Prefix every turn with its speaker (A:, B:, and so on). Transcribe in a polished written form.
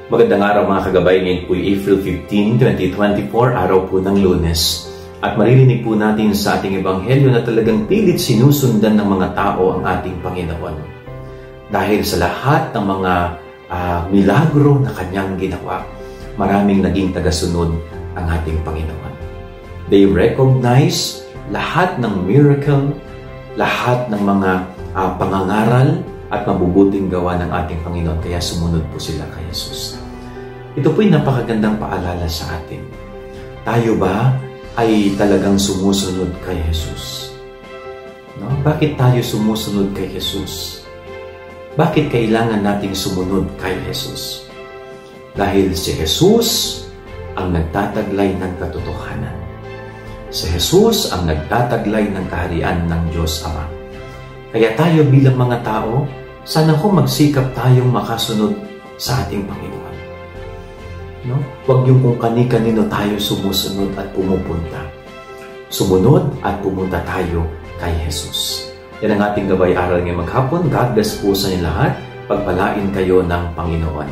A: Magandang araw mga kagabay, ngayon po April 15, 2024, araw po ng Lunes. At maririnig po natin sa ating ebanghelyo na talagang pilit sinusundan ng mga tao ang ating Panginoon. Dahil sa lahat ng mga milagro na kanyang ginawa, maraming naging tagasunod ang ating Panginoon. They recognize lahat ng miracle, lahat ng mga pangangaral at mabubuting gawa ng ating Panginoon, kaya sumunod po sila kay Jesus. Ito po'y napakagandang paalala sa atin. Tayo ba ay talagang sumusunod kay Jesus? No? Bakit tayo sumusunod kay Jesus? Bakit kailangan nating sumunod kay Jesus? Dahil si Jesus ang nagtataglay ng katotohanan. Si Jesus ang nagtataglay ng kaharian ng Diyos Ama. Kaya tayo bilang mga tao, sana kung magsikap tayong makasunod sa ating Panginoon. No? Huwag yung kung kani-kanino tayo sumusunod at pumupunta. Sumunod at pumunta tayo kay Jesus. Yan ang ating gabay aral ngayong maghapon. God bless po sa inyo lahat. Pagpalain kayo ng Panginoon.